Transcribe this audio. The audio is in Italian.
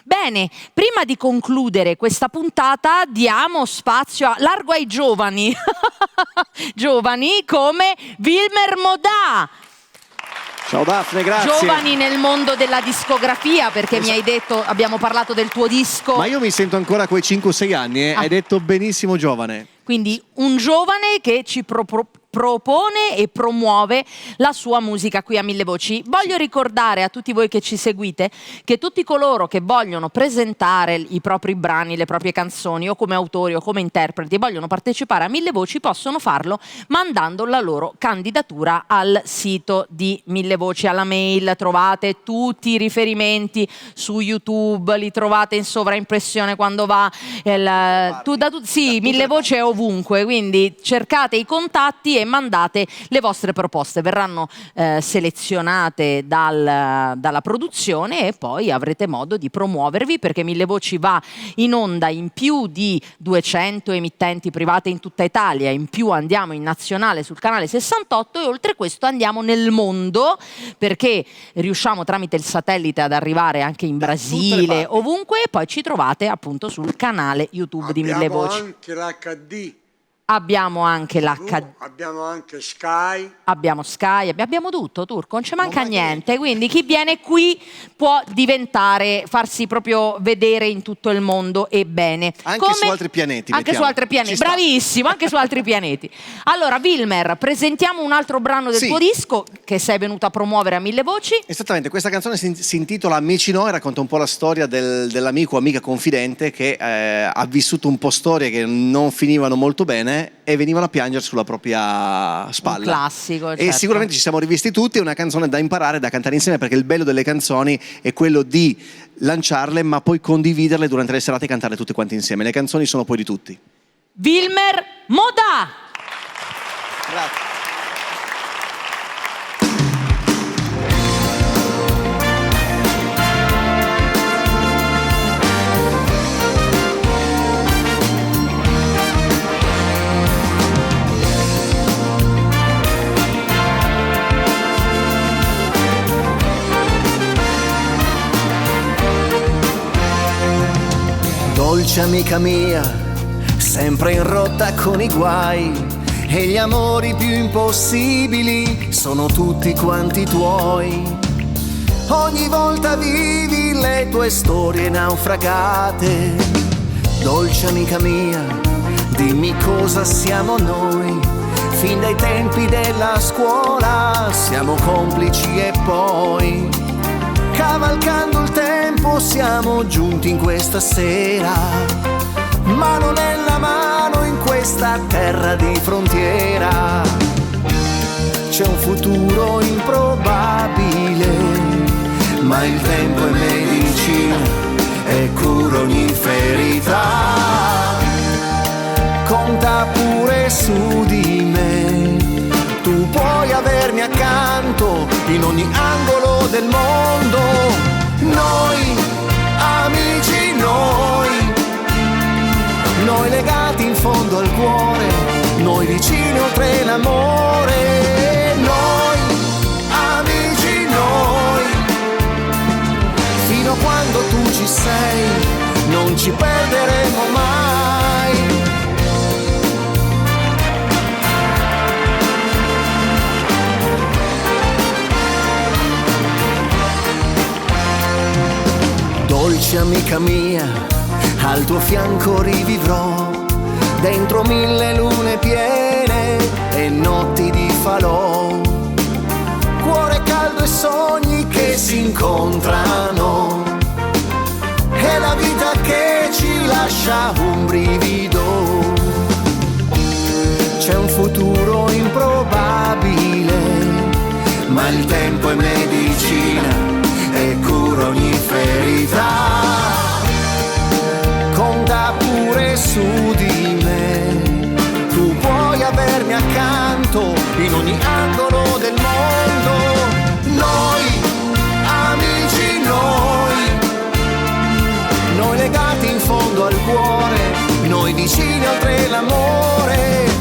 Bene, prima di concludere questa puntata diamo spazio largo ai giovani, giovani come Wilmer Modà. Ciao Daphne, grazie. Giovani nel mondo della discografia, perché mi hai detto, abbiamo parlato del tuo disco. Ma io mi sento ancora quei 5-6 anni, hai detto benissimo giovane. Quindi un giovane che ci propone e promuove la sua musica qui a Mille Voci. Voglio ricordare a tutti voi che ci seguite che tutti coloro che vogliono presentare i propri brani, le proprie canzoni o come autori o come interpreti, vogliono partecipare a Mille Voci, possono farlo mandando la loro candidatura al sito di Mille Voci, alla mail. Trovate tutti i riferimenti su YouTube, li trovate in sovraimpressione quando va sì, Mille Voci è ovunque, quindi cercate i contatti e mandate le vostre proposte, verranno selezionate dalla produzione e poi avrete modo di promuovervi, perché Mille Voci va in onda in più di 200 emittenti private in tutta Italia, in più andiamo in nazionale sul canale 68 e oltre questo andiamo nel mondo, perché riusciamo tramite il satellite ad arrivare anche in Brasile, ovunque, e poi ci trovate appunto sul canale YouTube di Mille Voci. Anche l'HD. Abbiamo anche l'HD. Abbiamo anche Sky. Abbiamo Sky, abbiamo tutto, Turco, non ci manca niente, quindi chi viene qui può farsi proprio vedere in tutto il mondo e bene. Anche su altri pianeti. Anche su altri pianeti, bravissimo, anche su altri pianeti. Allora, Wilmer, presentiamo un altro brano del tuo disco che sei venuto a promuovere a Mille Voci. Esattamente, questa canzone si intitola Amici Noi, racconta un po' la storia dell'amico o amica confidente che ha vissuto un po' storie che non finivano molto bene e venivano a piangere sulla propria spalla. Un classico, certo. E sicuramente ci siamo rivisti tutti, è una canzone da imparare, da cantare insieme, perché il bello delle canzoni è quello di lanciarle ma poi condividerle durante le serate e cantarle tutte quante insieme. Le canzoni sono poi di tutti. Wilmer Modà. Grazie. Dolce amica mia, sempre in rotta con i guai, e gli amori più impossibili sono tutti quanti tuoi. Ogni volta vivi le tue storie naufragate. Dolce amica mia, dimmi cosa siamo noi. Fin dai tempi della scuola siamo complici e poi, cavalcando il tempo, siamo giunti in questa sera, mano nella mano in questa terra di frontiera. C'è un futuro improbabile, ma il tempo è medicina e cura ogni ferita. Conta pure su di me, tu puoi avermi accanto in ogni angolo del mondo. Noi, amici noi legati in fondo al cuore, noi vicini oltre l'amore. Noi, amici fino a quando tu ci sei, non ci perderemo mai. Dolce amica mia, al tuo fianco rivivrò, dentro 1000 lune piene e notti di falò. Cuore caldo e sogni che si incontrano, è la vita che ci lascia un brivido. C'è un futuro improbabile, ma il tempo è medicina e cura ogni ferita. Conta pure su di me, tu puoi avermi accanto in ogni angolo del mondo. Noi, amici noi legati in fondo al cuore, noi vicini oltre l'amore.